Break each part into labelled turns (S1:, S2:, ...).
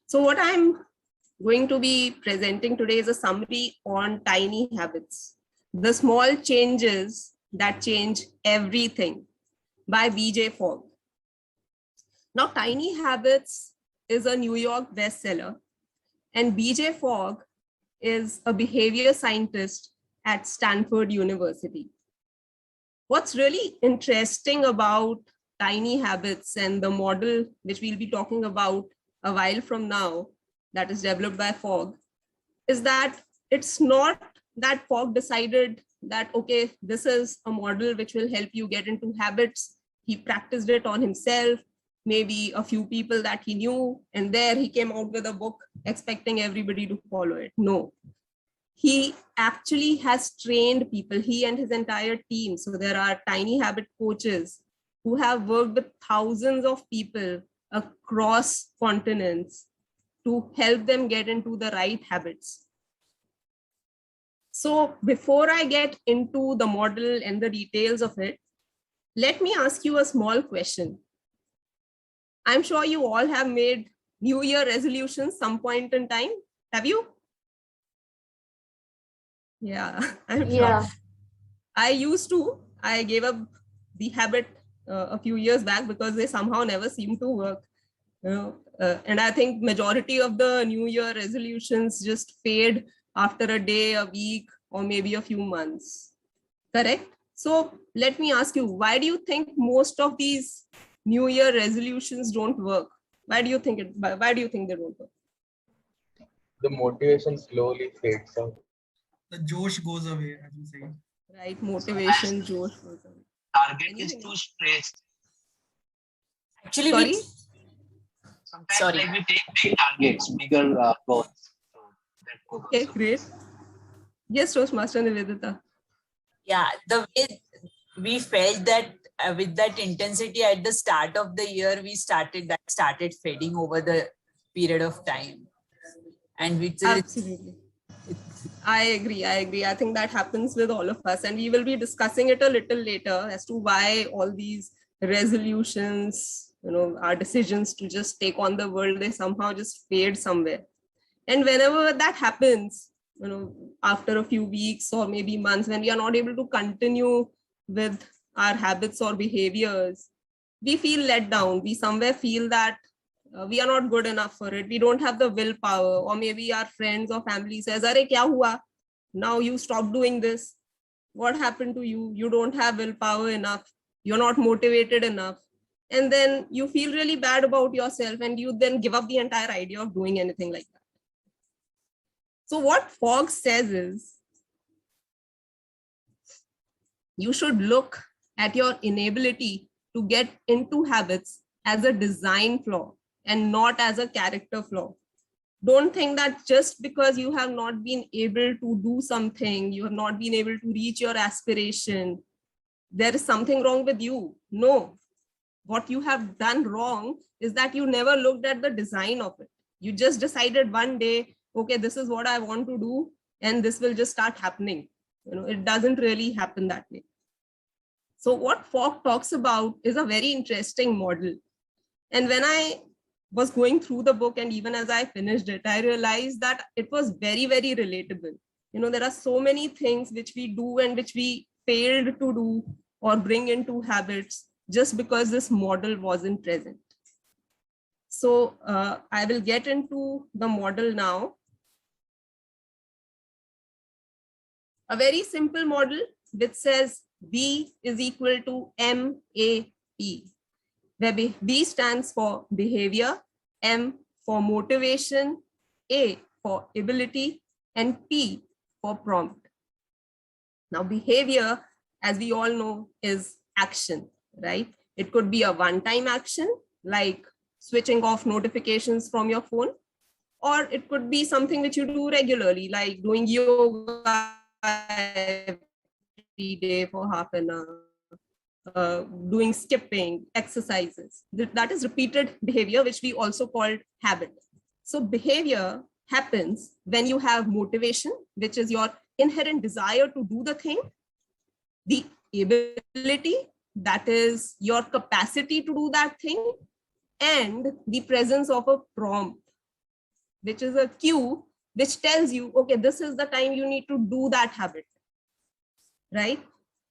S1: So what I'm going to be presenting today is a summary on tiny habits, the small changes that change everything by BJ Fogg. Now, Tiny Habits is a New York bestseller, and BJ Fogg is a behavior scientist at Stanford University. What's really interesting about Tiny Habits and the model which we'll be talking about a while from now, that is developed by Fogg, is that it's not that Fogg decided that, okay, this is a model which will help you get into habits. He practiced it on himself, maybe a few people that he knew, and there he came out with a book expecting everybody to follow it. No, he actually has trained people, he and his entire team. So there are Tiny Habit coaches who have worked with thousands of people across continents to help them get into the right habits. So before I get into the model and the details of it, let me ask you a small question. I'm sure you all have made New Year resolutions some point in time. Have you? Yeah, I'm sure. I used to. I gave up the habit a few years back because they somehow never seem to work. And I think majority of the New Year resolutions just fade after a day, a week, or maybe a few months. Correct? So let me ask you, why do you think most of these New Year resolutions don't work? Why do you think they don't work?
S2: The motivation slowly fades out.
S3: The Josh goes away, as you say.
S1: Right, motivation, Josh goes away.
S4: Target is too stretched.
S5: Actually,
S1: Sorry?
S4: Sometimes like we take big targets, bigger goals. So
S1: Okay, great. Yes, Toastmaster Nivedita.
S5: Yeah, the way we felt that with that intensity at the start of the year, started fading over the period of time. And
S1: Absolutely. I agree. I think that happens with all of us, and we will be discussing it a little later as to why all these resolutions, our decisions to just take on the world, they somehow just fade somewhere. And whenever that happens, after a few weeks or maybe months, when we are not able to continue with our habits or behaviors, we feel let down. We somewhere feel that we are not good enough for it. We don't have the willpower, or maybe our friends or family says, "Arey, kya hua? Now you stop doing this. What happened to you? You don't have willpower enough. You're not motivated enough." And then you feel really bad about yourself, and you then give up the entire idea of doing anything like that. So what Fogg says is, you should look at your inability to get into habits as a design flaw and not as a character flaw. Don't think that just because you have not been able to do something, you have not been able to reach your aspiration, there is something wrong with you. No, what you have done wrong is that you never looked at the design of it. You just decided one day, okay, this is what I want to do, and this will just start happening. It doesn't really happen that way. So what Fogg talks about is a very interesting model. And when I was going through the book, and even as I finished it, I realized that it was very, very relatable. There are so many things which we do and which we failed to do or bring into habits just because this model wasn't present. So I will get into the model now. A very simple model which says B is equal to MAP, where B stands for behavior, M for motivation, A for ability, and P for prompt. Now, behavior, as we all know, is action, right? It could be a one-time action, like switching off notifications from your phone, or it could be something which you do regularly, like doing yoga every day for half an hour, doing skipping, exercises. That is repeated behavior, which we also called habit. So behavior happens when you have motivation, which is your inherent desire to do the thing, the ability, that is your capacity to do that thing, and the presence of a prompt, which is a cue, which tells you, okay, this is the time you need to do that habit, right?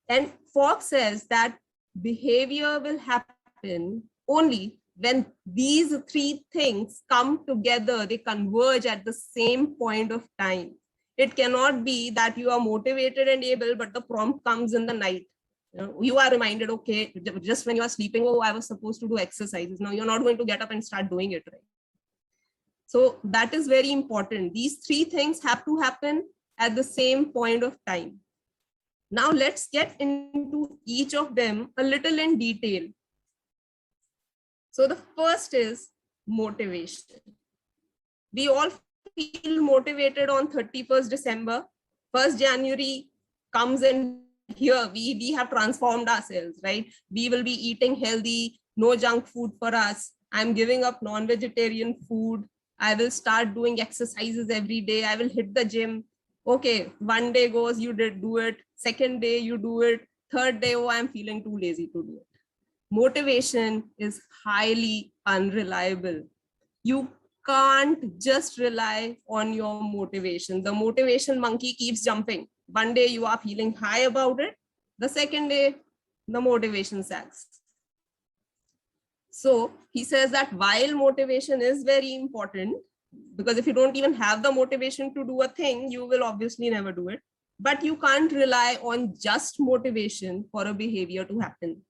S1: And Fox says that behavior will happen only when these three things come together, they converge at the same point of time. It cannot be that you are motivated and able, but the prompt comes in the night. You are reminded, okay, just when you are sleeping, oh, I was supposed to do exercises. Now you're not going to get up and start doing it, right? So that is very important. These three things have to happen at the same point of time. Now let's get into each of them a little in detail. So the first is motivation. We all feel motivated on 31st December. 1st January comes and here we have transformed ourselves, right? We will be eating healthy, no junk food for us. I'm giving up non-vegetarian food. I will start doing exercises every day. I will hit the gym. Okay, one day goes, you did do it. Second day, you do it. Third day, oh, I'm feeling too lazy to do it. Motivation is highly unreliable. You can't just rely on your motivation. The motivation monkey keeps jumping. One day you are feeling high about it. The second day, the motivation sags. So he says that while motivation is very important, because if you don't even have the motivation to do a thing, you will obviously never do it. But you can't rely on just motivation for a behavior to happen.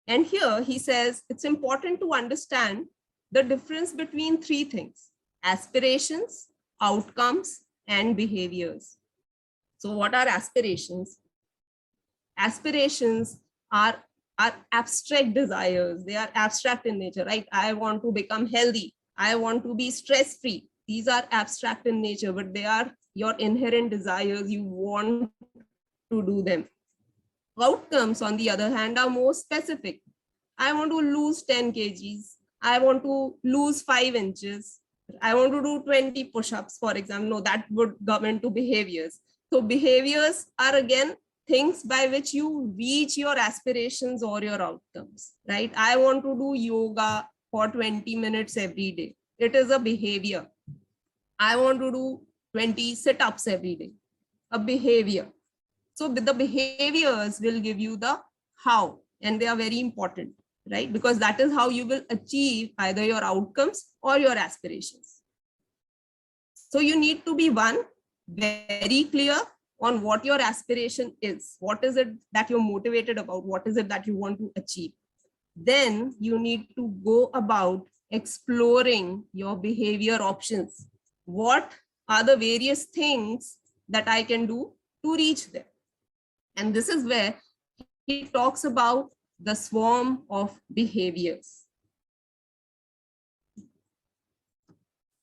S1: And here he says it's important to understand the difference between three things: aspirations, outcomes, and behaviors. So what are aspirations? Aspirations are abstract desires. They are abstract in nature, right? I want to become healthy. I want to be stress-free. These are abstract in nature, but they are your inherent desires. You want to do them. Outcomes, on the other hand, are more specific. I want to lose 10 kgs. I want to lose 5 inches. I want to do 20 push-ups, for example. No, that would come into behaviors. So behaviors are again things by which you reach your aspirations or your outcomes, right? I want to do yoga for 20 minutes every day. It is a behavior. I want to do 20 sit-ups every day, a behavior. So the behaviors will give you the how, and they are very important, right? Because that is how you will achieve either your outcomes or your aspirations. So you need to be very clear on what your aspiration is. What is it that you're motivated about? What is it that you want to achieve? Then you need to go about exploring your behavior options. What are the various things that I can do to reach there? And this is where he talks about the swarm of behaviors.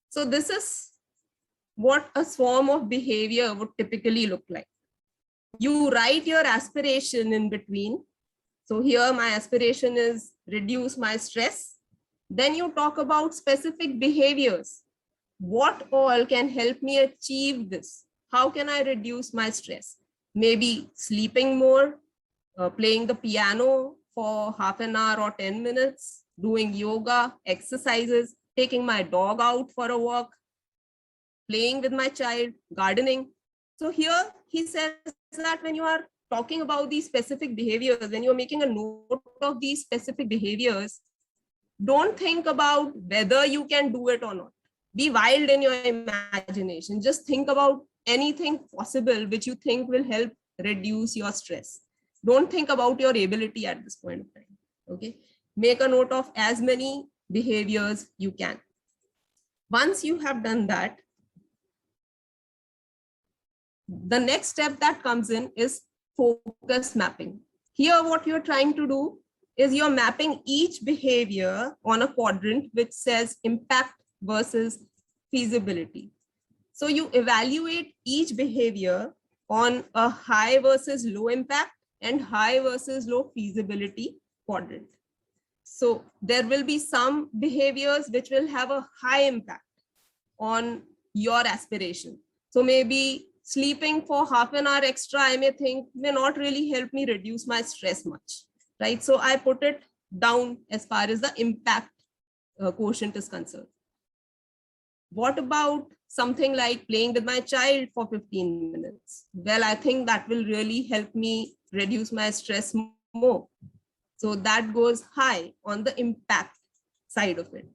S1: So this is what a swarm of behavior would typically look like. You write your aspiration in between. So here my aspiration is reduce my stress. Then you talk about specific behaviors. What all can help me achieve this? How can I reduce my stress? Maybe sleeping more, playing the piano for half an hour or 10 minutes, doing yoga, exercises, taking my dog out for a walk, playing with my child, gardening. So here he says that when you are talking about these specific behaviors, when you're making a note of these specific behaviors, don't think about whether you can do it or not. Be wild in your imagination. Just think about anything possible which you think will help reduce your stress. Don't think about your ability at this point of time. Okay. Make a note of as many behaviors you can. Once you have done that, the next step that comes in is focus mapping. Here, what you're trying to do is you're mapping each behavior on a quadrant which says impact versus feasibility. So you evaluate each behavior on a high versus low impact and high versus low feasibility quadrant. So there will be some behaviors which will have a high impact on your aspiration. So maybe sleeping for half an hour extra, I may think may not really help me reduce my stress much, right? So I put it down as far as the impact quotient is concerned. What about something like playing with my child for 15 minutes? Well, I think that will really help me reduce my stress more. So that goes high on the impact side of it.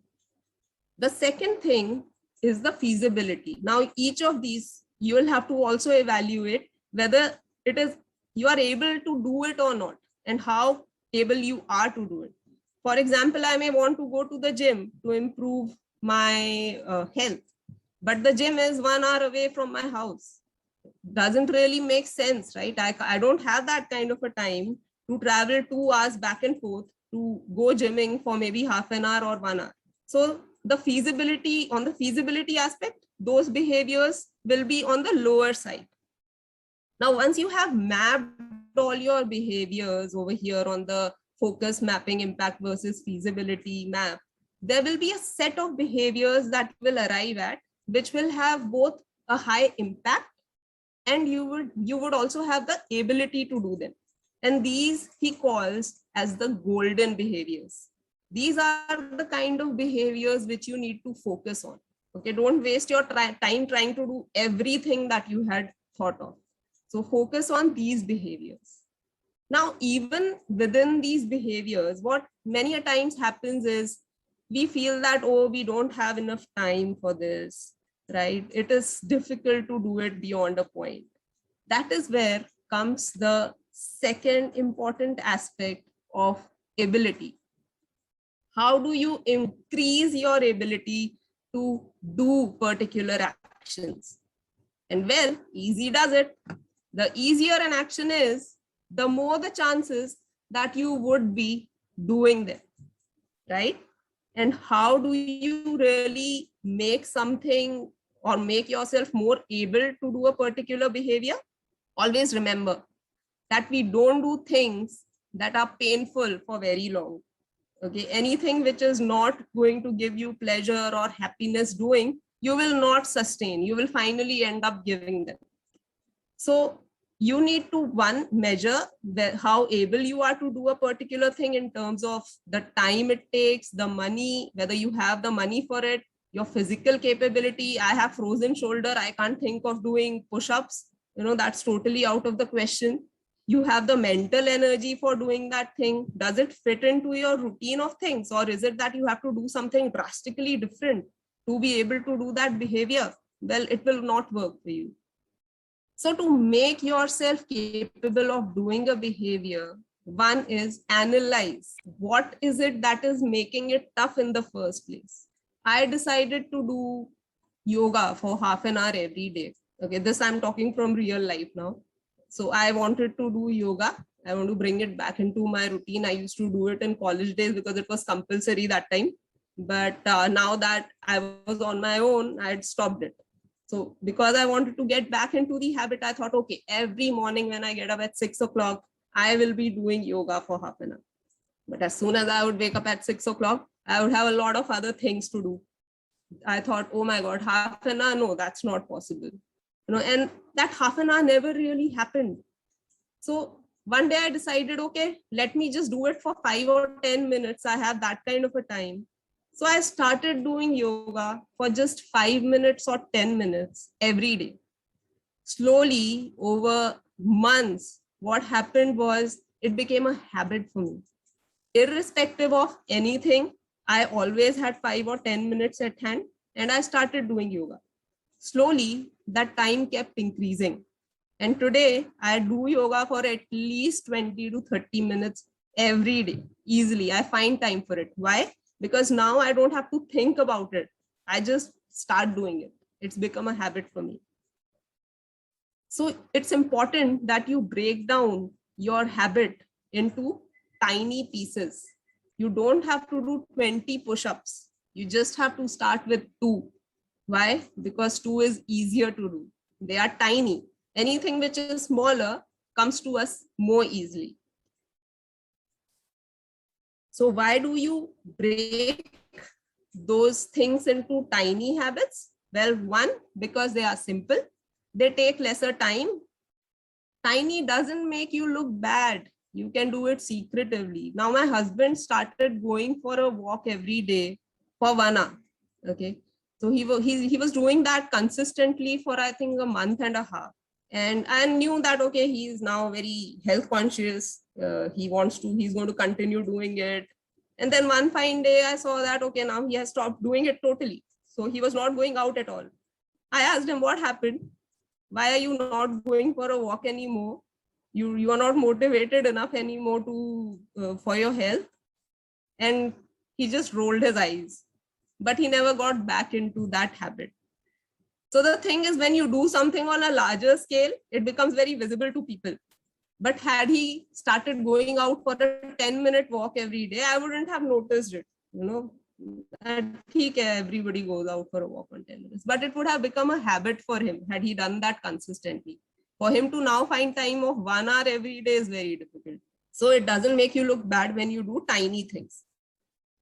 S1: The second thing is the feasibility. Now, each of these, you will have to also evaluate whether it is you are able to do it or not, and how able you are to do it. For example, I may want to go to the gym to improve my health, but the gym is 1 hour away from my house. Doesn't really make sense, right? I don't have that kind of a time to travel 2 hours back and forth to go gymming for maybe half an hour or 1 hour. So the feasibility, on the feasibility aspect, those behaviors will be on the lower side. Now, once you have mapped all your behaviors over here on the focus mapping impact versus feasibility map, there will be a set of behaviors that will arrive at, which will have both a high impact, and you would also have the ability to do them. And these he calls as the golden behaviors. These are the kind of behaviors which you need to focus on. Okay, don't waste your time trying to do everything that you had thought of. So focus on these behaviors. Now, even within these behaviors, what many a times happens is we feel that, oh, we don't have enough time for this, right? It is difficult to do it beyond a point. That is where comes the second important aspect of ability. How do you increase your ability to do particular actions? And well, easy does it. The easier an action is, the more the chances that you would be doing them, right? And how do you really make something or make yourself more able to do a particular behavior? Always remember that we don't do things that are painful for very long. Okay, anything which is not going to give you pleasure or happiness doing, you will not sustain. You will finally end up giving them. So you need to, one, measure how able you are to do a particular thing in terms of the time it takes, the money, whether you have the money for it, your physical capability. I have frozen shoulder. I can't think of doing push-ups. That's totally out of the question. You have the mental energy for doing that thing. Does it fit into your routine of things? Or is it that you have to do something drastically different to be able to do that behavior? Well, it will not work for you. So to make yourself capable of doing a behavior, one is analyze what is it that is making it tough in the first place. I decided to do yoga for half an hour every day. Okay, this I'm talking from real life now. So I wanted to do yoga. I want to bring it back into my routine. I used to do it in college days because it was compulsory that time. But now that I was on my own, I had stopped it. So because I wanted to get back into the habit, I thought, okay, every morning when I get up at 6 o'clock, I will be doing yoga for half an hour. But as soon as I would wake up at 6 o'clock, I would have a lot of other things to do. I thought, oh my God, half an hour? No, that's not possible. And that half an hour never really happened. So one day I decided, okay, let me just do it for 5 or 10 minutes. I have that kind of a time. So I started doing yoga for just 5 minutes or 10 minutes every day. Slowly, over months, what happened was it became a habit for me. Irrespective of anything, I always had 5 or 10 minutes at hand, and I started doing yoga. Slowly, that time kept increasing. And today, I do yoga for at least 20 to 30 minutes every day, easily. I find time for it. Why? Because now I don't have to think about it. I just start doing it. It's become a habit for me. So it's important that you break down your habit into tiny pieces. You don't have to do 20 push-ups. You just have to start with 2. Why? Because 2 is easier to do. They are tiny. Anything which is smaller comes to us more easily. So why do you break those things into tiny habits? Well, one, because they are simple. They take lesser time. Tiny doesn't make you look bad. You can do it secretively. Now my husband started going for a walk every day for 1 hour. Okay. So he was doing that consistently for I think a month and a half. And I knew that, okay, he is now very health conscious. He's going to continue doing it. And then one fine day I saw that, okay, now he has stopped doing it totally. So he was not going out at all. I asked him, what happened? Why are you not going for a walk anymore? You are not motivated enough anymore for your health. And he just rolled his eyes, but he never got back into that habit. So the thing is, when you do something on a larger scale, it becomes very visible to people. But had he started going out for a 10-minute walk every day, I wouldn't have noticed it. And everybody goes out for a walk on 10 minutes, but it would have become a habit for him had he done that consistently. For him to now find time of 1 hour every day is very difficult. So it doesn't make you look bad when you do tiny things.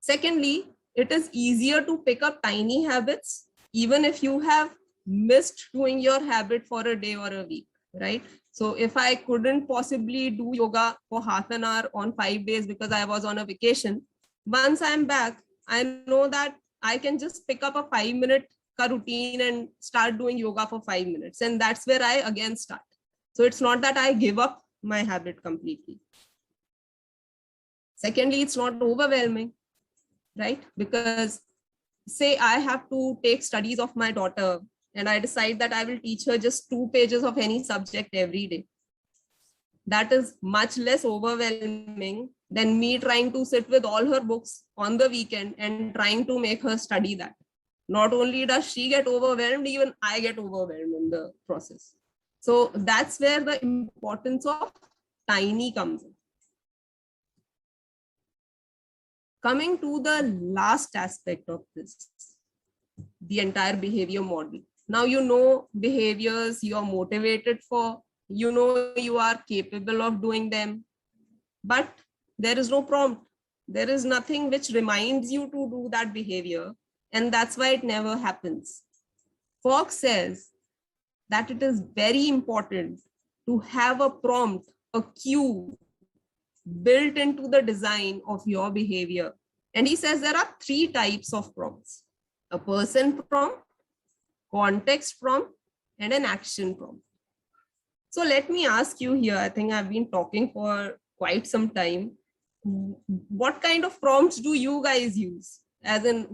S1: Secondly, it is easier to pick up tiny habits, even if you have missed doing your habit for a day or a week, right? So if I couldn't possibly do yoga for half an hour on 5 days because I was on a vacation, once I'm back, I know that I can just pick up a 5-minute routine and start doing yoga for 5 minutes. And that's where I again start. So it's not that I give up my habit completely. Secondly, it's not overwhelming, right? Because say I have to take studies of my daughter and I decide that I will teach her just 2 pages of any subject every day. That is much less overwhelming than me trying to sit with all her books on the weekend and trying to make her study that. Not only does she get overwhelmed, even I get overwhelmed in the process. So that's where the importance of tiny comes in. Coming to the last aspect of this, the entire behavior model. Now you know behaviors you are motivated for, you know you are capable of doing them, but there is no prompt. There is nothing which reminds you to do that behavior, and that's why it never happens. Fox says that it is very important to have a prompt, a cue built into the design of your behavior. And he says there are 3 types of prompts: a person prompt, context prompt, and an action prompt. So let me ask you here, I think I've been talking for quite some time. What kind of prompts do you guys use? As in,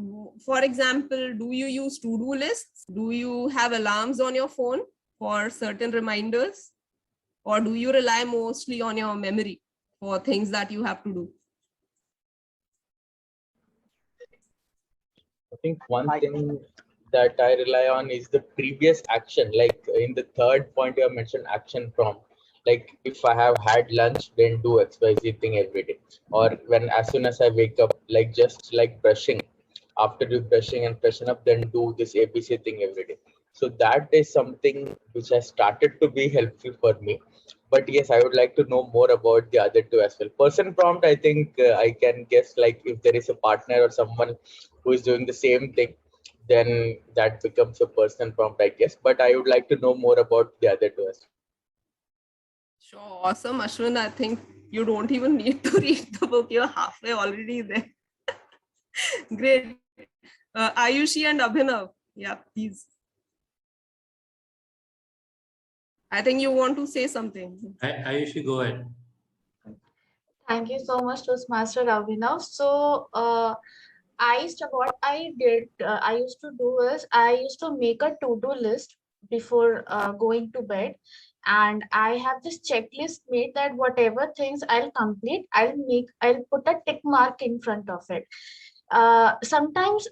S1: for example, do you use to-do lists? Do you have alarms on your phone for certain reminders? Or do you rely mostly on your memory for things that you have to do?
S2: I think one thing that I rely on is the previous action. Like in the third point, you have mentioned action prompt. Like if I have had lunch, then do XYZ thing every day. Or when as soon as I wake up, like just like brushing, after you brushing and freshen up, then do this ABC thing every day. So that is something which has started to be helpful for me. But yes, I would like to know more about the other 2 as well. Person prompt, I think I can guess, like if there is a partner or someone who is doing the same thing, then that becomes a personal prompt, I guess. But I would like to know more about the other 2 as well.
S1: Sure, awesome, Ashwin. I think you don't even need to read the book. You're halfway already there. Great. Ayushi and Abhinav. Yeah, please. I think you want to say something.
S6: Ayushi, go ahead.
S7: Thank you so much, Toastmaster Abhinav. So, I used to do is I used to make a to-do list before going to bed, and I have this checklist made that whatever things I'll complete, I'll put a tick mark in front of it. Sometimes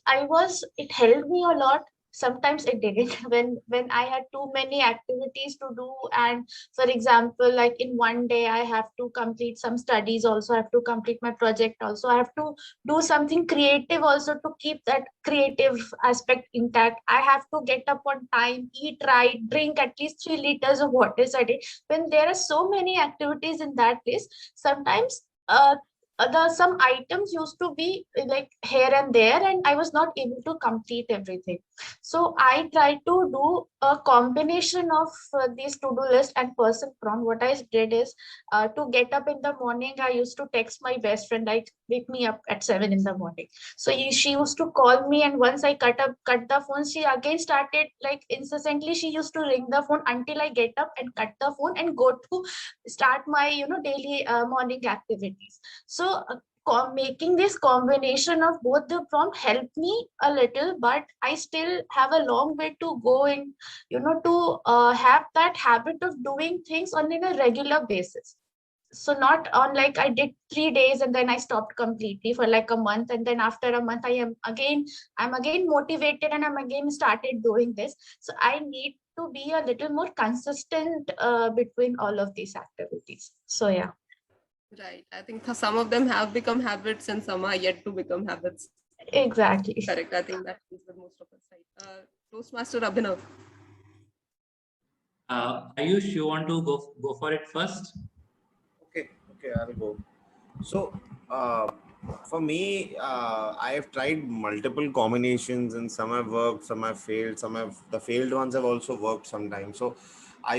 S7: it helped me a lot. Sometimes it didn't when I had too many activities to do, and for example, like in one day I have to complete some studies, also I have to complete my project, also I have to do something creative also to keep that creative aspect intact. I have to get up on time, eat right, drink at least 3 liters of water a day. When there are so many activities in that list, sometimes some items used to be like here and there, and I was not able to complete everything. So I tried to do a combination of these to-do list and person prompt. What I did is to get up in the morning, I used to text my best friend, like, wake me up at 7 in the morning. So she used to call me, and once I cut the phone, she again started like incessantly. She used to ring the phone until I get up and cut the phone and go to start my daily morning activities. So making this combination of both the prompt helped me a little, but I still have a long way to go in, to have that habit of doing things on in a regular basis. So not on like I did 3 days and then I stopped completely for like a month, and then after a month I'm again motivated and I'm again started doing this. So I need to be a little more consistent between all of these activities. So yeah.
S1: Right. I think some of them have become habits and some are yet to become habits.
S7: Exactly.
S1: Correct. I think that is with most of us, right? Toastmaster Abhinav.
S6: Ayush, you want to go for it first?
S8: Okay, I'll go. So, for me, I have tried multiple combinations, and some have worked, some have failed, the failed ones have also worked sometimes. So,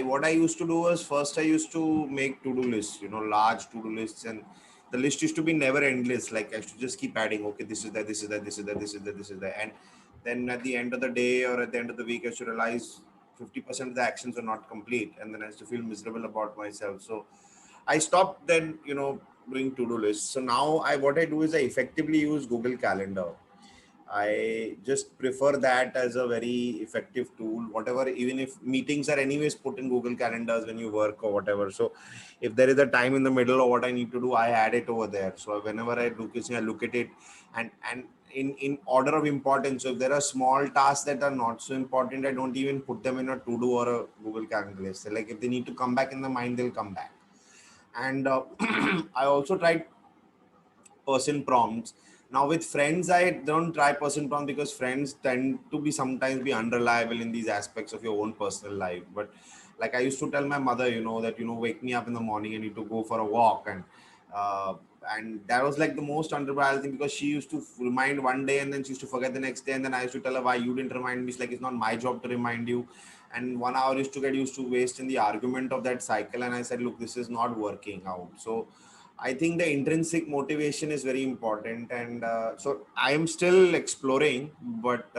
S8: what I used to do was, first I used to make to-do lists, large to-do lists, and the list used to be never endless. Like I used to just keep adding, okay, this is that, this is that, this is that, this is that, this is that, and then at the end of the day or at the end of the week, I used to realize 50% of the actions are not complete, and then I used to feel miserable about myself. So I stopped then, doing to-do lists. So now what I do is I effectively use Google Calendar. I just prefer that as a very effective tool, whatever, even if meetings are anyways put in Google Calendars when you work or whatever. So if there is a time in the middle of what I need to do, I add it over there. So whenever I do this, I look at it and in order of importance. So if there are small tasks that are not so important, I don't even put them in a to-do or a Google Calendar list. So like if they need to come back in the mind, they'll come back. And I also tried person prompts. Now with friends, I don't try person prompt because friends tend to be sometimes be unreliable in these aspects of your own personal life. But like I used to tell my mother, that wake me up in the morning, I need to go for a walk, and that was like the most unreliable thing, because she used to remind one day and then she used to forget the next day, and then I used to tell her, why you didn't remind me? It's like, it's not my job to remind you. And 1 hour used to get used to waste in the argument of that cycle. And I said, look, this is not working out. So I think the intrinsic motivation is very important. And so I am still exploring, but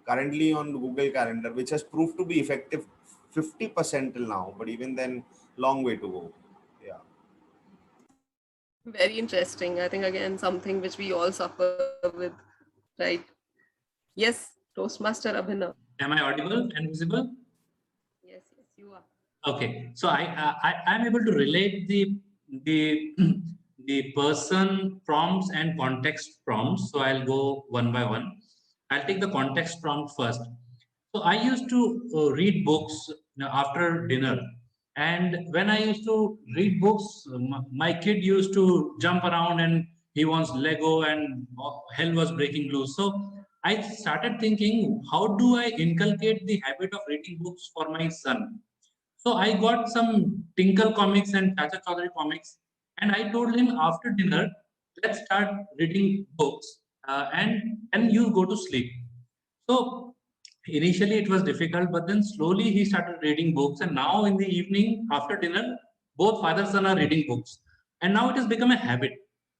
S8: currently on Google Calendar, which has proved to be effective 50% till now, but even then, long way to go. Yeah.
S1: Very interesting. I think again, something which we all suffer with, right? Yes, Toastmaster Abhinav.
S6: Am I audible and visible?
S1: Yes, you are.
S6: Okay, so I'm able to relate the person prompts and context prompts. So I'll go one by one. I'll take the context prompt first. So I used to read books after dinner, and when I used to read books, my kid used to jump around and he wants Lego and hell was breaking loose. So I started thinking, how do I inculcate the habit of reading books for my son? So I got some Tinkle comics and Chacha Chaudhary comics, and I told him after dinner, let's start reading books, and you go to sleep. So initially it was difficult, but then slowly he started reading books, and now in the evening after dinner, both father and son are reading books, and now it has become a habit.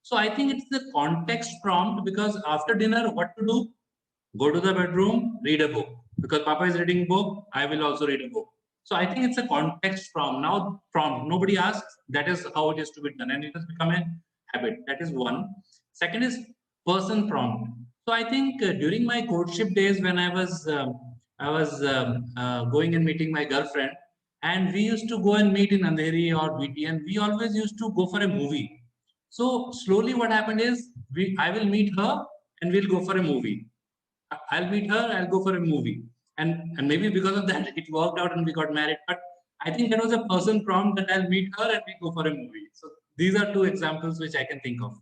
S6: So I think it's the context prompt, because after dinner, what to do? Go to the bedroom, read a book. Because Papa is reading book, I will also read a book. So I think it's a context prompt. Now prompt, nobody asks, that is how it is to be done. And it has become a habit. That is one. Second is person prompt. So I think during my courtship days, when I was going and meeting my girlfriend, and we used to go and meet in Andheri or BT, and we always used to go for a movie. So slowly what happened is, I will meet her and we'll go for a movie. I'll meet her, I'll go for a movie. And maybe because of that, it worked out and we got married. But I think there was a person prompt that I'll meet her and we go for a movie. So these are two examples which I can think of.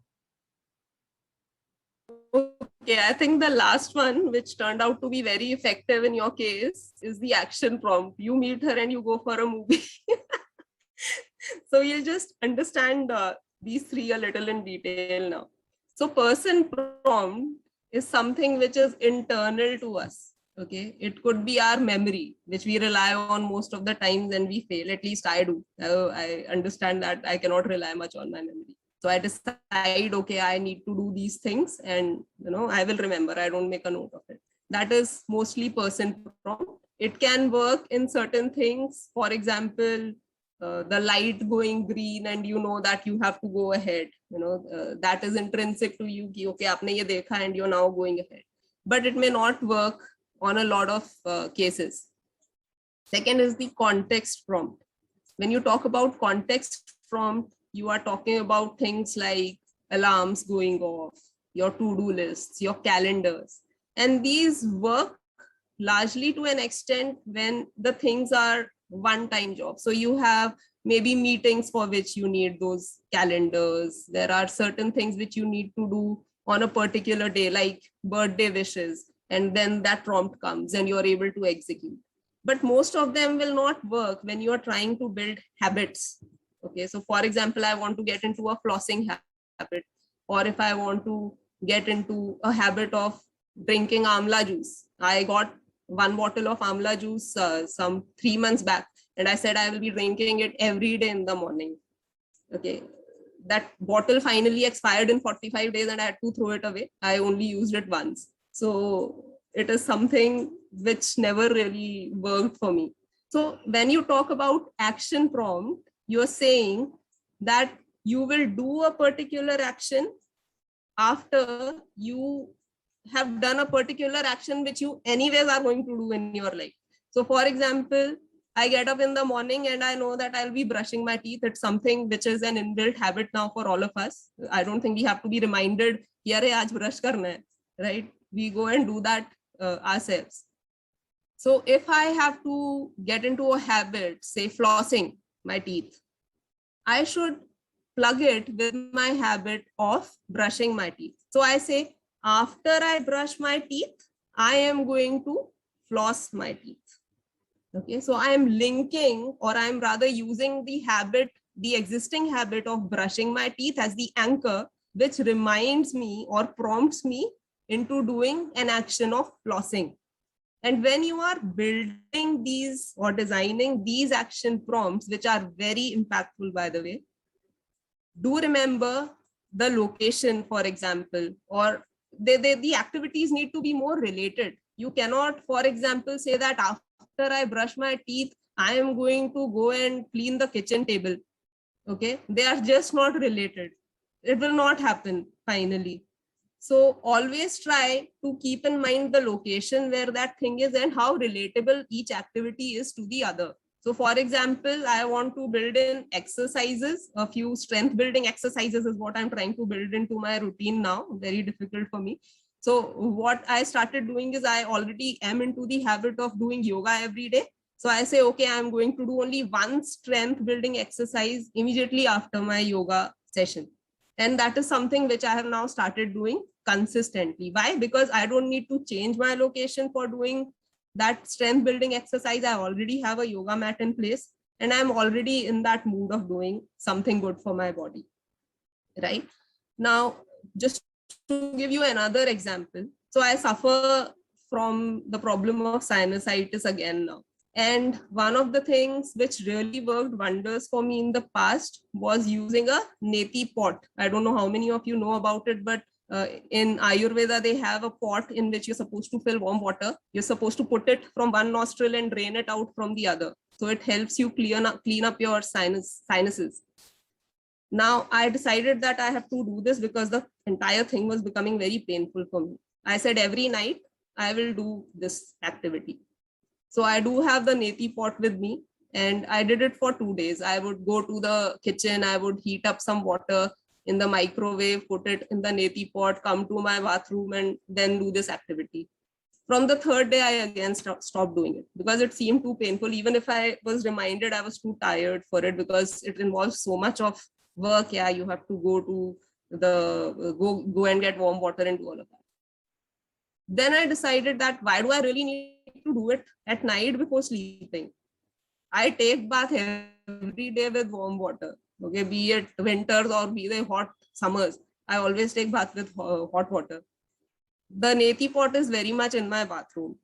S1: Okay, I think the last one, which turned out to be very effective in your case, is the action prompt. You meet her and you go for a movie. So you'll just understand these three a little in detail now. So person prompt is something which is internal to us. Okay, it could be our memory, which we rely on most of the times and we fail. At least I do. I understand that I cannot rely much on my memory. So I decide, okay, I need to do these things, and I will remember. I don't make a note of it. That is mostly person prompt. It can work in certain things. For example, the light going green and you know that you have to go ahead. That is intrinsic to you. Okay, aapne ye dekha and you're now going ahead. But it may not work on a lot of cases. Second is the context prompt. When you talk about context prompt, you are talking about things like alarms going off, your to-do lists, your calendars. And these work largely to an extent when the things are one-time jobs. So you have maybe meetings for which you need those calendars. There are certain things which you need to do on a particular day, like birthday wishes. And then that prompt comes and you're able to execute. But most of them will not work when you're trying to build habits. Okay, so for example, I want to get into a flossing habit, or if I want to get into a habit of drinking amla juice. I got 1 bottle of amla juice some 3 months back, and I said I will be drinking it every day in the morning. Okay, that bottle finally expired in 45 days and I had to throw it away. I only used it once. So it is something which never really worked for me. So when you talk about action prompt, you're saying that you will do a particular action after you have done a particular action which you anyways are going to do in your life. So for example, I get up in the morning and I know that I'll be brushing my teeth. It's something which is an inbuilt habit now for all of us. I don't think we have to be reminded, aaj brush karna hai, right? We go and do that ourselves. So if I have to get into a habit, say flossing my teeth, I should plug it with my habit of brushing my teeth. So I say, after I brush my teeth, I am going to floss my teeth. Okay, so I am linking, or I am rather using the habit, the existing habit of brushing my teeth as the anchor, which reminds me or prompts me into doing an action of flossing. And when you are building these or designing these action prompts, which are very impactful, by the way, do remember the location, for example, or the activities need to be more related. You cannot, for example, say that after I brush my teeth, I am going to go and clean the kitchen table. Okay, they are just not related. It will not happen finally. So always try to keep in mind the location where that thing is and how relatable each activity is to the other. So for example, I want to build in exercises, a few strength building exercises is what I'm trying to build into my routine now. Very difficult for me. So what I started doing is I already am into the habit of doing yoga every day. So I say, okay, I'm going to do only one strength building exercise immediately after my yoga session. And that is something which I have now started doing consistently. Why? Because I don't need to change my location for doing that strength building exercise. I already have a yoga mat in place and I'm already in that mood of doing something good for my body. Right? Now, just to give you another example. So I suffer from the problem of sinusitis again now. And one of the things which really worked wonders for me in the past was using a neti pot. I don't know how many of you know about it, but in Ayurveda, they have a pot in which you're supposed to fill warm water. You're supposed to put it from one nostril and drain it out from the other. So it helps you clean up your sinuses. Now I decided that I have to do this because the entire thing was becoming very painful for me. I said every night I will do this activity. So I do have the neti pot with me and I did it for 2 days. I would go to the kitchen, I would heat up some water in the microwave, put it in the neti pot, come to my bathroom and then do this activity. From the 3rd day, I again stopped doing it because it seemed too painful. Even if I was reminded, I was too tired for it because it involves so much of work. Yeah, you have to go to go and get warm water and do all of that. Then I decided that why do I really need to do it at night before sleeping? I take bath every day with warm water. Okay, be it winters or be they hot summers, I always take bath with hot water. The neti pot is very much in my bathroom.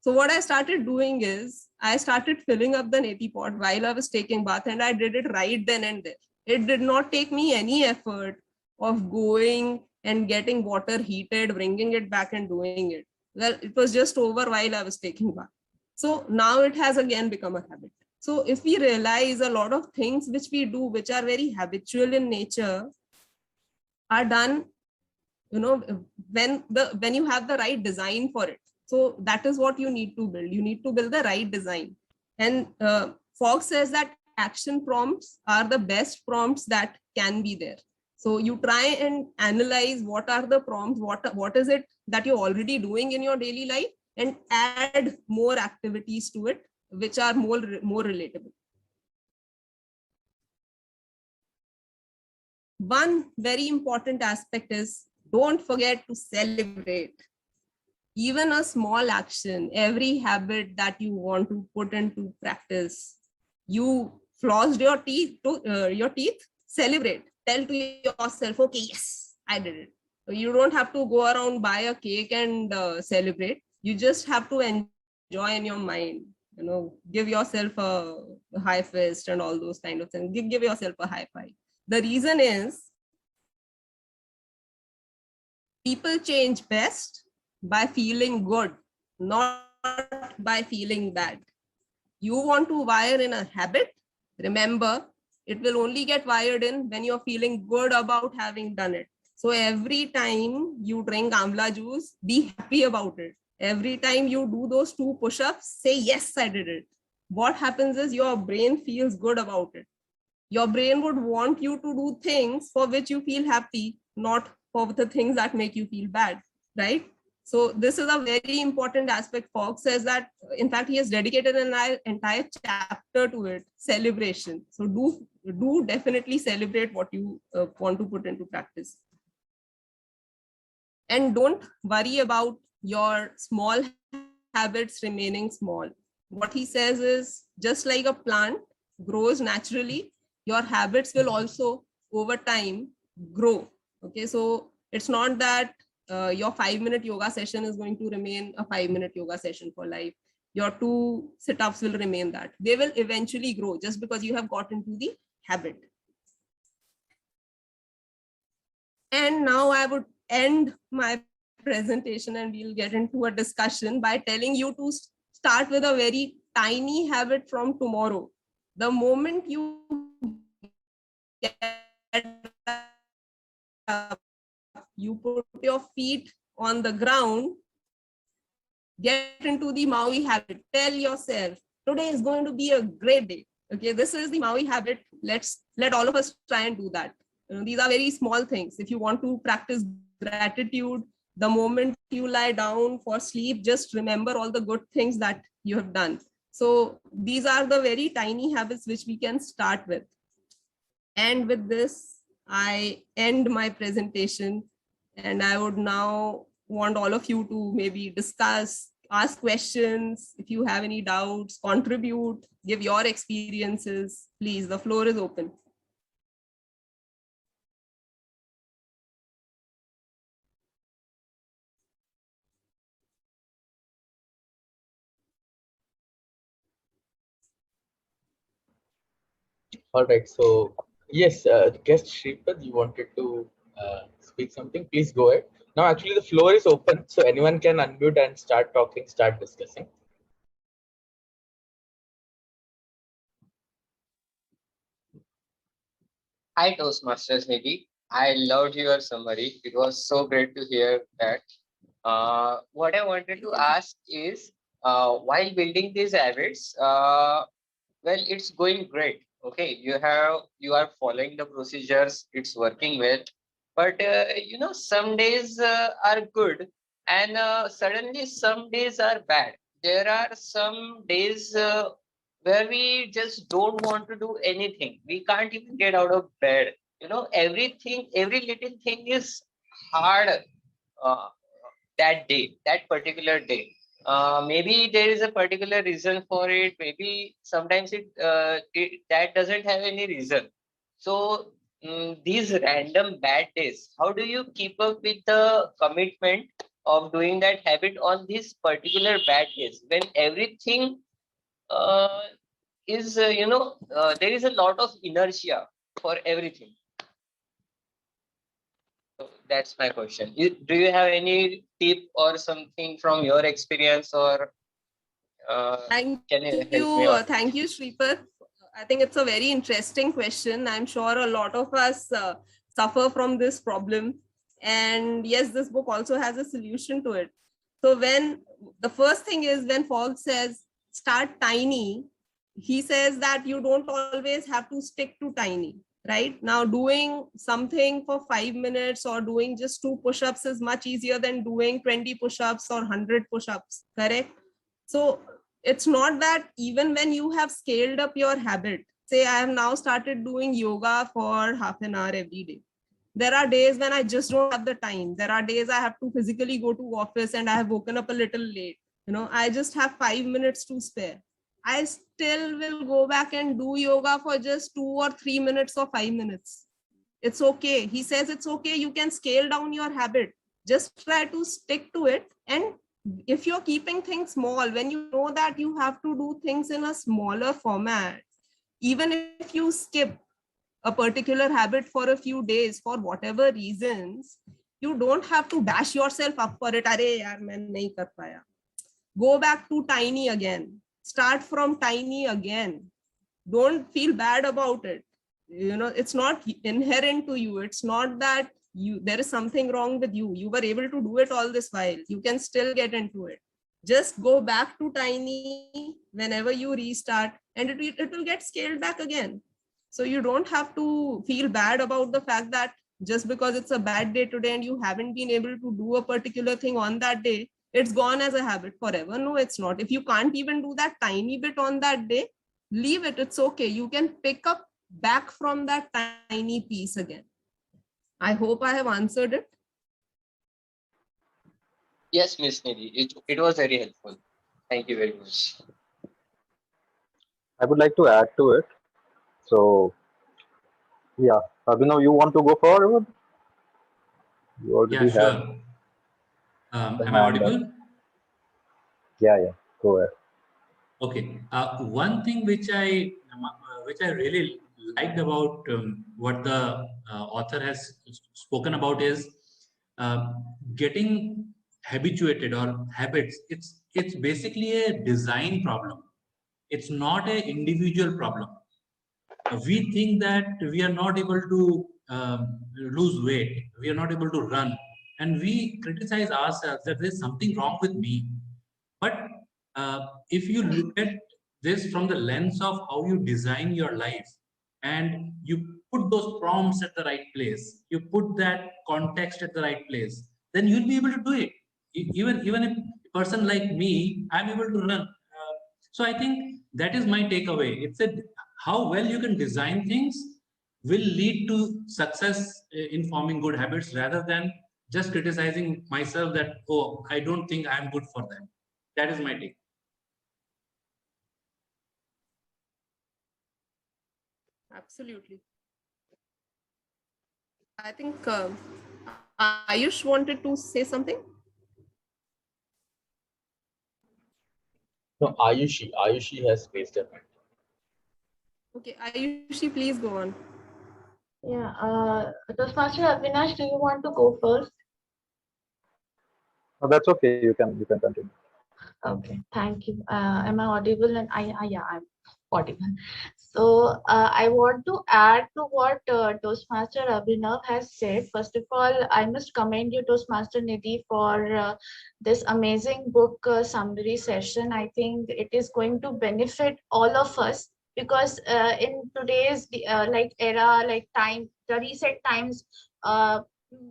S1: So what I started doing is I started filling up the neti pot while I was taking bath, and I did it right then and there. It did not take me any effort of going and getting water heated, bringing it back and doing it. Well, it was just over while I was taking bath. So now it has again become a habit. So if we realize a lot of things which we do, which are very habitual in nature, are done, when you have the right design for it. So that is what you need to build. You need to build the right design. And Fogg says that action prompts are the best prompts that can be there. So you try and analyze what are the prompts, what is it that you're already doing in your daily life, and add more activities to it, which are more relatable. One very important aspect is don't forget to celebrate. Even a small action, every habit that you want to put into practice, you flossed your teeth, celebrate. Tell to yourself, okay, yes, I did it. You don't have to go around buy a cake and celebrate. You just have to enjoy in your mind. Give yourself a high fist and all those kind of things. Give yourself a high five. The reason is people change best by feeling good, not by feeling bad. You want to wire in a habit, remember, it will only get wired in when you're feeling good about having done it. So every time you drink amla juice, be happy about it. Every time you do those 2 push-ups, say, yes, I did it. What happens is your brain feels good about it. Your brain would want you to do things for which you feel happy, not for the things that make you feel bad, right? So this is a very important aspect. Fogg says that, in fact, he has dedicated an entire chapter to it, celebration. So do definitely celebrate what you want to put into practice. And don't worry about your small habits remaining small. What he says is, just like a plant grows naturally, your habits will also over time grow. Okay, so it's not that your 5-minute yoga session is going to remain a 5-minute yoga session for life. Your 2 sit-ups will remain that. They will eventually grow just because you have got into the habit. And now I would end my presentation and we'll get into a discussion by telling you to start with a very tiny habit from tomorrow. The moment you get up, you put your feet on the ground, get into the Maui habit. Tell yourself, today is going to be a great day. Okay, this is the Maui habit. Let all of us try and do that. These are very small things. If you want to practice gratitude, the moment you lie down for sleep, just remember all the good things that you have done. So these are the very tiny habits which we can start with. And with this, I end my presentation, and I would now want all of you to maybe discuss, ask questions. If you have any doubts, contribute, give your experiences. Please, the floor is open.
S2: All right. So yes, guest Shripad, you wanted to speak something. Please go ahead. Now, actually, the floor is open, so anyone can unmute and start talking, start discussing.
S9: Hi, Toastmasters Nidhi. I loved your summary. It was so great to hear that. What I wanted to ask is, while building these habits, well, it's going great. Okay, you are following the procedures. It's working well, but some days are good, and suddenly some days are bad. There are some days where we just don't want to do anything. We can't even get out of bed. Everything, every little thing is hard uh, that day, that particular day. Maybe there is a particular reason for it. Maybe sometimes that doesn't have any reason. So these random bad days, how do you keep up with the commitment of doing that habit on these particular bad days when everything uh, is, there is a lot of inertia for everything? So that's my question. Do you have any tip or something from your experience, or
S1: Thank
S9: can you help me
S1: you.
S9: out?
S1: Thank you, Shripad. I think it's a very interesting question. I'm sure a lot of us suffer from this problem. And yes, this book also has a solution to it. So when the first thing is when Fogg says start tiny, he says that you don't always have to stick to tiny, right? Now doing something for 5 minutes or doing just 2 push-ups is much easier than doing 20 push-ups or 100 push-ups, correct? So it's not that even when you have scaled up your habit, say I have now started doing yoga for half an hour every day. There are days when I just don't have the time. There are days I have to physically go to office and I have woken up a little late. I just have 5 minutes to spare. I still will go back and do yoga for just 2 or 3 minutes or 5 minutes. It's okay. He says it's okay. You can scale down your habit. Just try to stick to it. And if you're keeping things small, when you know that you have to do things in a smaller format, even if you skip a particular habit for a few days for whatever reasons, you don't have to bash yourself up for it. Arey yaar, main nahi kar paya. Go back to tiny again. Start from tiny again. Don't feel bad about it. It's not inherent to you. It's not that there is something wrong with you. You were able to do it all this while. You can still get into it. Just go back to tiny whenever you restart, and it will get scaled back again. So you don't have to feel bad about the fact that just because it's a bad day today and you haven't been able to do a particular thing on that day, it's gone as a habit forever. No, it's not. If you can't even do that tiny bit on that day, leave it. It's okay. You can pick up back from that tiny piece again. I hope I have answered it.
S9: Yes, Miss Nidhi, it was very helpful. Thank you very much.
S10: I would like to add to it. So, yeah, Abhinav, you want to go forward? You already
S6: Yeah,
S10: have.
S6: sure. Am I audible?
S10: Yeah, go ahead.
S6: Okay. One thing which I really liked about what the author has spoken about is getting habituated or habits. It's basically a design problem. It's not an individual problem. We think that we are not able to lose weight, we are not able to run, and we criticize ourselves that there's something wrong with me. But if you look at this from the lens of how you design your life and you put those prompts at the right place, you put that context at the right place, then you'll be able to do it. Even a person like me, I'm able to run. So I think that is my takeaway. It's a how well you can design things will lead to success in forming good habits rather than just criticizing myself that, oh, I don't think I'm good for that. That is my take.
S1: Absolutely. I think Ayush wanted to say something.
S2: No, Ayushi has raised her hand.
S1: Okay, Ayushi, please go on.
S7: Yeah, Toastmaster Avinash, do you want to go first?
S10: No, that's okay. You can continue.
S7: Okay, thank you. Am I audible? And yeah, I'm audible. So I want to add to what Toastmaster Abhinav has said. First of all, I must commend you, Toastmaster Nidhi, for this amazing book summary session. I think it is going to benefit all of us because in today's like era, like time, the recent times,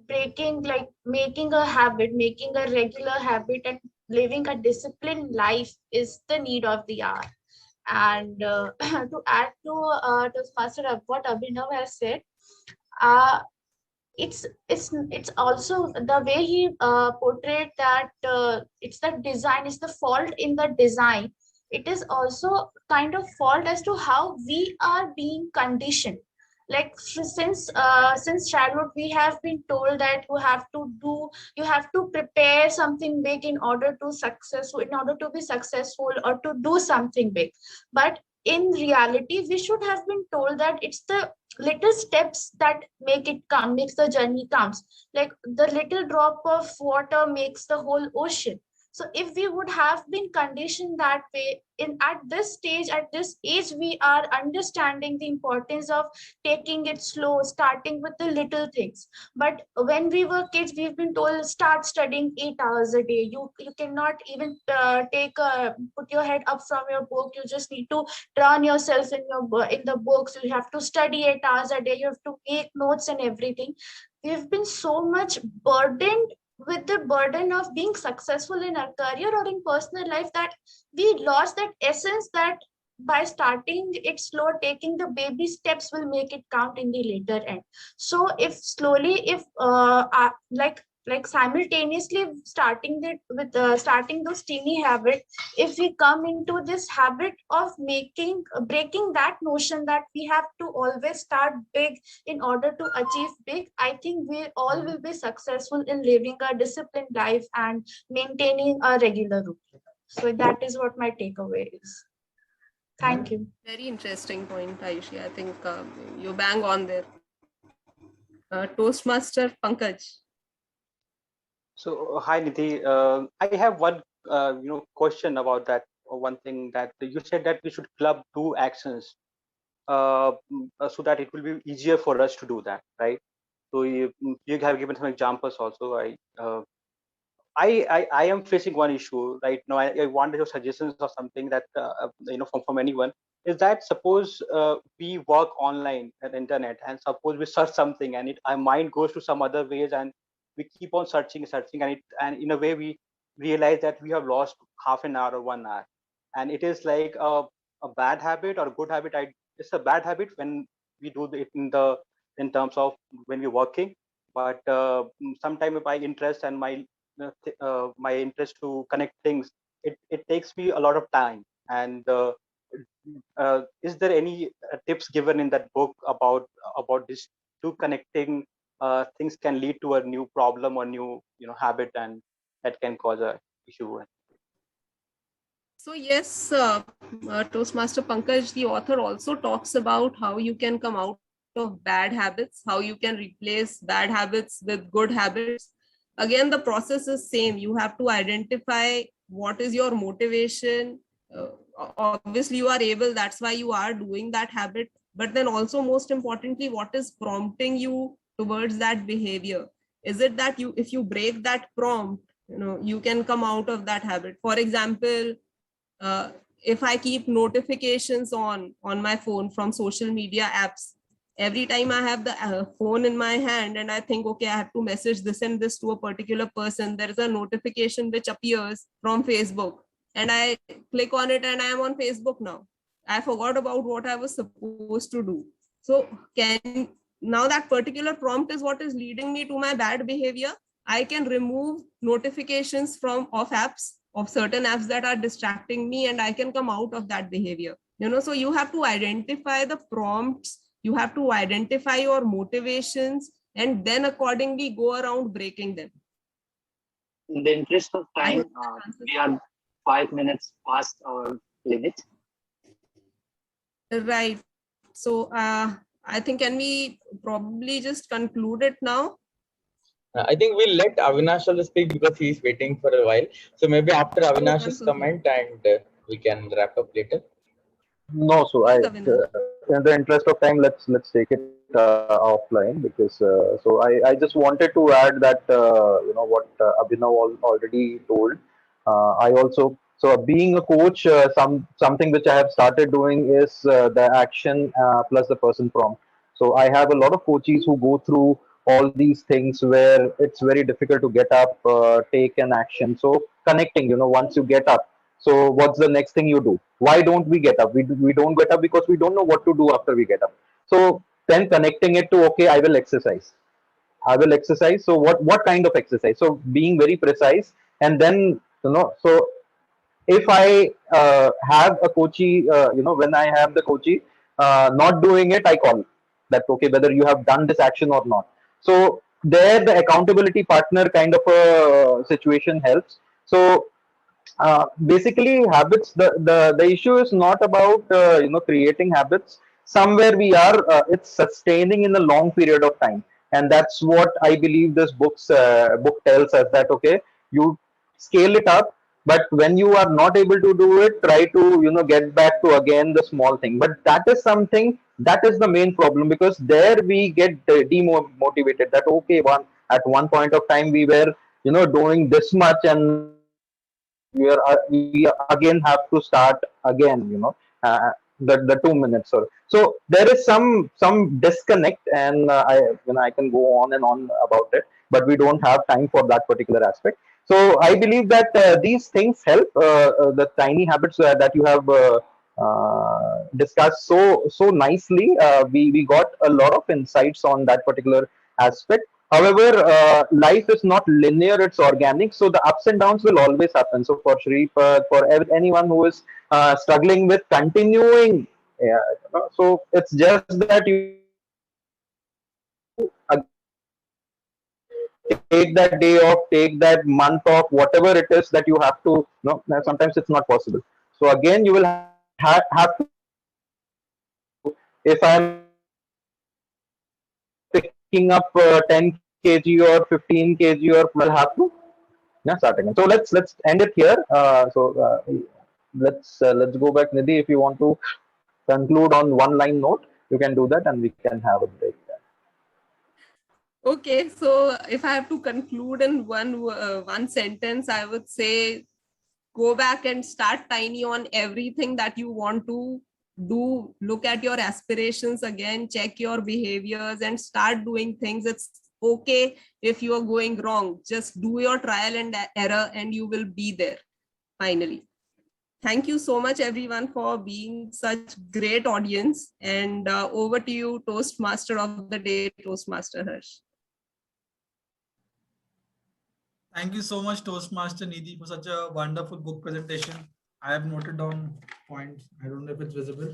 S7: breaking, like making a habit, making a regular habit, and living a disciplined life is the need of the hour. And to add to Master what Abhinav has said, uh, it's also the way he portrayed that it's the design, it's the fault in the design. It is also kind of fault as to how we are being conditioned. Like since childhood, we have been told that you have to prepare something big in order to be successful or to do something big. But in reality, we should have been told that it's the little steps that makes the journey comes. Like the little drop of water makes the whole ocean. So if we would have been conditioned that way, in at this stage, at this age, we are understanding the importance of taking it slow, starting with the little things. But when we were kids, we've been told start studying 8 hours a day. You cannot even put your head up from your book. You just need to drown yourself in the books. You have to study 8 hours a day. You have to make notes and everything. We've been so much burdened with the burden of being successful in our career or in personal life that we lost that essence that by starting it slow, taking the baby steps will make it count in the later end. So if slowly, if like simultaneously starting that with starting those teeny habits, if we come into this habit of making breaking that notion that we have to always start big in order to achieve big, I think we all will be successful in living a disciplined life and maintaining a regular routine. So that is what my takeaway is. Thank you.
S1: Very interesting point, Ayushi. I think you bang on there. Toastmaster Pankaj.
S11: So, hi Nidhi. I have one question about that. One thing that you said that we should club two actions so that it will be easier for us to do that, right? So you have given some examples also. I am facing one issue right now. I wanted your suggestions or something that from anyone, is that suppose we work online at internet and suppose we search something and our mind goes to some other ways and we keep on searching and in a way we realize that we have lost half an hour or 1 hour, and it is like a bad habit or a good habit. It's a bad habit when we do it in terms of when we're working, but sometimes my interest and my interest to connect things, it takes me a lot of time. And is there any tips given in that book about this two connecting things can lead to a new problem or new habit, and that can cause a issue?
S1: So yes, Toastmaster Pankaj, the author also talks about how you can come out of bad habits, how you can replace bad habits with good habits. Again, the process is same. You have to identify what is your motivation. Obviously, you are able, that's why you are doing that habit. But then also, most importantly, what is prompting you towards that behavior? Is it that if you break that prompt, you can come out of that habit? For example, if I keep notifications on my phone from social media apps, every time I have the phone in my hand and I think, okay, I have to message this and this to a particular person, there is a notification which appears from Facebook, and I click on it and I am on Facebook now. I forgot about what I was supposed to do. So now that particular prompt is what is leading me to my bad behavior. I can remove notifications of apps, of certain apps that are distracting me, and I can come out of that behavior. So you have to identify the prompts, you have to identify your motivations, and then accordingly go around breaking them.
S4: In the interest of time, we are 5 minutes past our limit.
S1: Right. So I think, can we probably just conclude it now?
S2: I think we'll let Avinash also speak because he's waiting for a while. So maybe after Avinash's comment, and we can wrap up later.
S10: No, so in the interest of time, let's take it offline, because so I just wanted to add that what Abhinav already told. I also, so being a coach, something which I have started doing is the action plus the person prompt. So I have a lot of coaches who go through all these things where it's very difficult to get up, take an action. So connecting, once you get up, so what's the next thing you do? Why don't we get up? We don't get up because we don't know what to do after we get up. So then connecting it to, okay, I will exercise. I will exercise. So what kind of exercise? So being very precise, and then so if I have a coachee, when I have the coachee not doing it, I call. that okay, whether you have done this action or not. So there the accountability partner kind of a situation helps. So basically habits, the issue is not about creating habits. Somewhere we are it's sustaining in a long period of time, and that's what I believe this book tells us, that okay, you scale it up, but when you are not able to do it, try to get back to again the small thing. But that is something, that is the main problem, because there we get demotivated, that okay, at one point of time we were doing this much, and we again have to start again, the 2 minutes or so. There is some disconnect, and I can go on and on about it, but we don't have time for that particular aspect. So I believe that these things help, the tiny habits that you have discussed so nicely. We got a lot of insights on that particular aspect. However, life is not linear, it's organic. So the ups and downs will always happen. So for Shreep, for anyone who is struggling with continuing, yeah, so it's just that you take that day off, take that month off, whatever it is that you have to, sometimes it's not possible. So again, you will have to, if I'm picking up 10 kg or 15 kg, or will have to start again. So let's end it here. Let's go back, Nidhi. If you want to conclude on one line note, you can do that, and we can have a break there.
S1: Okay, so if I have to conclude in one sentence, I would say go back and start tiny on everything that you want to do. Look at your aspirations again, check your behaviors, and start doing things. It's okay if you are going wrong. Just do your trial and error, and you will be there finally. Thank you so much, everyone, for being such great audience. And over to you, Toastmaster of the day, Toastmaster Harsh.
S3: Thank you so much, Toastmaster Nidhi, for such a wonderful book presentation. I have noted down points. I don't know if it's visible.